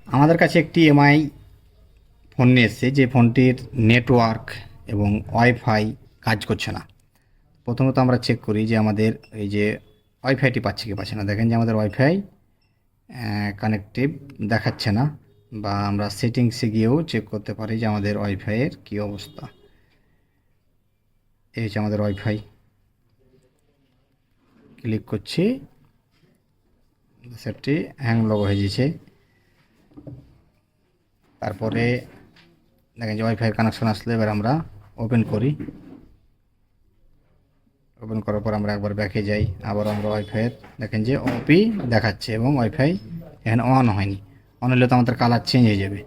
আমাদের কাছে একটি এমআই ফোন নিয়ে এসেছে, যে ফোনটির নেটওয়ার্ক এবং ওয়াইফাই কাজ করছে না। প্রথমত আমরা চেক করি যে আমাদের এই যে ওয়াইফাইটি পাচ্ছে কি পাচ্ছে না। দেখেন যে আমাদের ওয়াইফাই কানেক্টিভ দেখাচ্ছে না, বা আমরা সেটিংসে গিয়েও চেক করতে পারি যে আমাদের ওয়াইফাইয়ের কী অবস্থা। এই হচ্ছে আমাদের ওয়াইফাই, ক্লিক করছি, সেটটি হ্যাং লগ হয়ে যাচ্ছে। তারপরে দেখেন যে ওয়াইফাই কানেকশন আসলে এবার আমরা ওপেন করি। ওপেন করার পর আমরা একবার ব্যাকে যাই, আবার আমরা ওয়াইফাইয়ের দেখেন যে ওপি দেখাচ্ছে এবং ওয়াইফাই এখানে অন হয়নি। অন হলে তো আমাদের কালার চেঞ্জ হয়ে যাবে,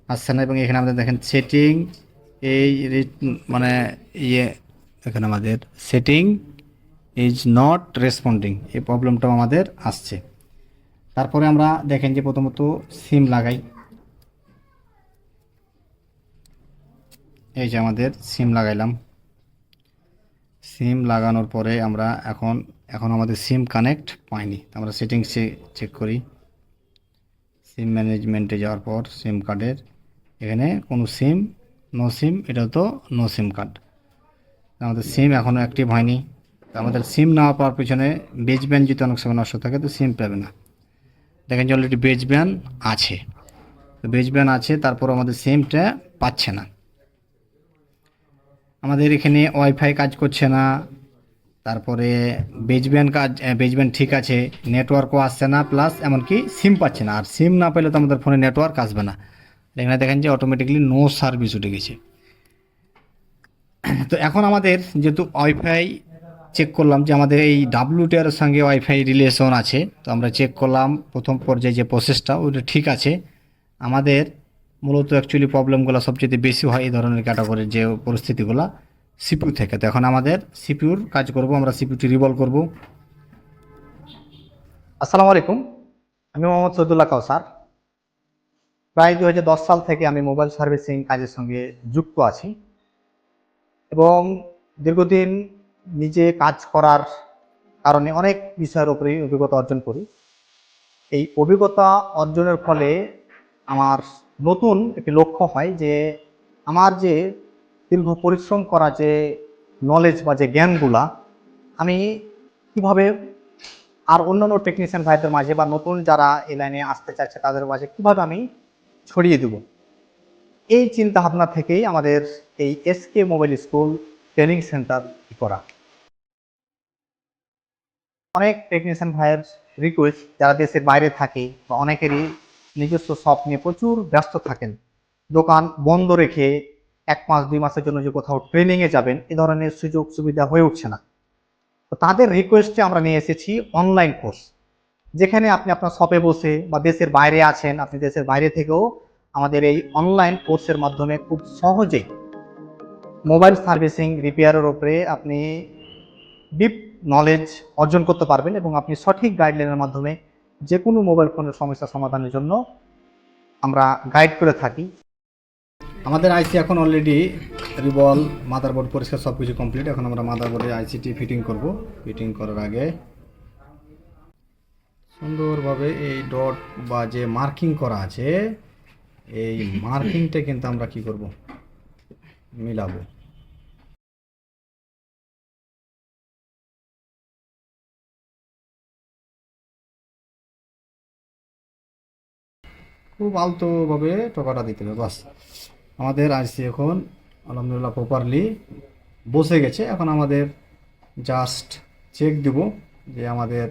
আসছে না। এবং এখানে আমাদের দেখেন সেটিং, এই মানে ইয়ে এখানে আমাদের সেটিং ইজ নট রেসপন্ডিং, এই প্রবলেমটাও আমাদের আসছে। তারপরে আমরা দেখেন যে প্রথমত সিম লাগাই। এই যে আমাদের সিম লাগাইলাম। সিম লাগানোর পরে আমরা এখন আমাদের সিম কানেক্ট পাইনি। আমরা সেটিংসে চেক করি, সিম ম্যানেজমেন্টে যাওয়ার পর সিম কার্ডের এখানে কোনো সিম, নো সিম, এটা তো নো সিম কার্ড, আমাদের সিম এখনও অ্যাক্টিভ হয়নি। আমাদের সিম না পাওয়ার পিছনে বেজ ব্যান্ড যদি অনেক সময় নষ্ট থাকে তো সিম পাবে না। দেখেন যে অলরেডি বেজ ব্যান্ড আছে, তো বেজ ব্যান্ড আছে, তারপর আমাদের সিমটা পাচ্ছে না। আমাদের এখানে ওয়াইফাই কাজ করছে না, তারপরে বেজব্যান্ড ঠিক আছে, নেটওয়ার্কও আসছে না, প্লাস এমনকি সিম পাচ্ছে না। আর সিম না পেলে তো আমাদের ফোনে নেটওয়ার্ক আসবে না। এখানে দেখেন যে অটোমেটিকলি নো সার্ভিস উঠে গেছে। তো এখন আমাদের যেহেতু ওয়াইফাই চেক করলাম যে আমাদের এই ডাব্লিউটিআর এর সঙ্গে ওয়াইফাই রিলেশন আছে, তো আমরা চেক করলাম প্রথম পর্যায়ে যে প্রসেসটা ওটা ঠিক আছে। আমাদের মূলত অ্যাকচুয়ালি প্রবলেমগুলো সবচেয়ে বেশি হয় এই ধরনের ক্যাটাগরির যে পরিস্থিতিগুলো সিপিইউ থেকে। তো এখন আমাদের সিপিইউর কাজ করব, আমরা সিপিইউটি রিভলভ করব। আসসালামু আলাইকুম, আমি মোহাম্মদ সৈদুল্লাহ কাউসার। প্রায় 2010 সাল থেকে আমি মোবাইল সার্ভিসিং কাজের সঙ্গে যুক্ত আছি এবং দীর্ঘদিন নিজে কাজ করার কারণে অনেক বিষয়ের উপরে অভিজ্ঞতা অর্জন করি। এই অভিজ্ঞতা অর্জনের ফলে আমার নতুন একটি লক্ষ্য হয় যে আমার যে দীর্ঘ পরিশ্রম করা যে নলেজ বা যে জ্ঞানগুলা আমি কিভাবে আর অন্যান্য টেকনিশিয়ান ভাইদের মাঝে বা নতুন যারা এই লাইনে আসতে চাচ্ছে তাদের মাঝে কীভাবে আমি ছড়িয়ে দেব, এই চিন্তা ভাবনা থেকেই আমাদের এই SK mobile school training centre করা। অনেক টেকনিশিয়ান ভাইয়ের রিকোয়েস্ট, যারা দেশের বাইরে থাকে বা অনেকেরই নিজস্ব শপ নিয়ে প্রচুর ব্যস্ত থাকেন, দোকান বন্ধ রেখে 1 মাস 2 মাসের জন্য যে কোথাও ট্রেনিংয়ে যাবেন এ ধরনের সুযোগ সুবিধা হয়ে উঠছে না। তো তাদের রিকোয়েস্টে আমরা নিয়ে এসেছি অনলাইন কোর্স, যেখানে আপনি আপনার শপে বসে বা দেশের বাইরে আছেন, আপনি দেশের বাইরে থেকেও আমাদের এই অনলাইন কোর্সের মাধ্যমে খুব সহজেই মোবাইল সার্ভিসিং রিপেয়ারের উপরে আপনি ডিপ নলেজ অর্জন করতে পারবেন এবং আপনি সঠিক গাইডলাইনের মাধ্যমে যে কোনো মোবাইল ফোনের সমস্যা সমাধানের জন্য আমরা গাইড করে থাকি। আমাদের আইসি এখন অলরেডি রিভল, মাদারবোর্ড পরিষ্কার সব কিছু কমপ্লিট। এখন আমরা মাদারবোর্ডে আইসিটি ফিটিং করব। ফিটিং করার আগে সুন্দরভাবে এই ডট বা যে মার্কিং করা আছে, এই মার্কিংটা কিন্তু আমরা কি করব, মিলাবো। খুব আলতোভাবে টোকাটা দিতে হবে, বাস। আমাদের আইসি এখন আলহামদুলিল্লাহ প্রপারলি বসে গেছে। এখন আমাদের জাস্ট চেক দেব যে আমাদের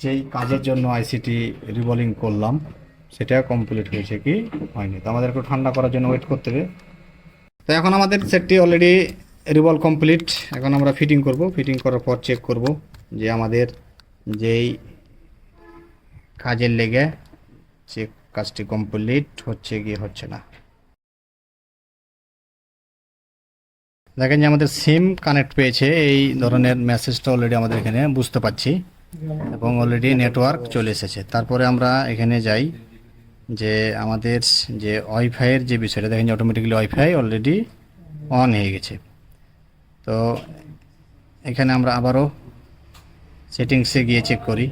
যেই কাজের জন্য আইসিটি রিভলিং করলাম সেটা কমপ্লিট হয়েছে কি হয়নি। তো আমাদের একটু ঠান্ডা করার জন্য ওয়েট করতে হবে। তো এখন আমাদের সেটটি অলরেডি রিভলভ কমপ্লিট। এখন আমরা ফিটিং করব। ফিটিং করার পর চেক করব যে আমাদের যেই কাজের লেগে চেক কাজটি কমপ্লিট হচ্ছে কি হচ্ছে না। দেখেন যে আমাদের সিম কানেক্ট পেয়েছে, এই ধরনের মেসেজটা অলরেডি আমাদের এখানে বুঝতে পাচ্ছি এবং অলরেডি নেটওয়ার্ক চলে এসেছে। তারপরে আমরা এখানে যাই যে আমাদের যে ওয়াইফাইয়ের যে বিষয়টা, দেখেন যে অটোমেটিক্যালি ওয়াইফাই অলরেডি অন হয়ে গেছে। তো এখানে আমরা আবারও সেটিংসে গিয়ে চেক করি।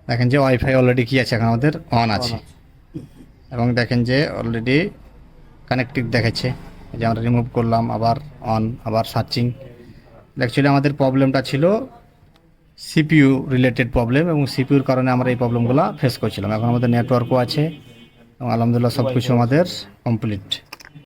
দেখেন যে ওয়াইফাই অলরেডি কি আছে এখন আমাদের অন আছে, এবং দেখেন যে অলরেডি কানেক্টেড দেখাচ্ছে। এই যে আমরা রিমুভ করলাম, আবার অন, আবার সার্চিং। অ্যাকচুয়ালি আমাদের প্রবলেমটা ছিল সিপিইউ রিলেটেড প্রবলেম, এবং সিপিইউর কারণে আমরা এই প্রবলেমগুলো ফেস করছিলাম। এখন আমাদের নেটওয়ার্কও আছে এবং আলহামদুলিল্লাহ সব কিছু আমাদের কমপ্লিট।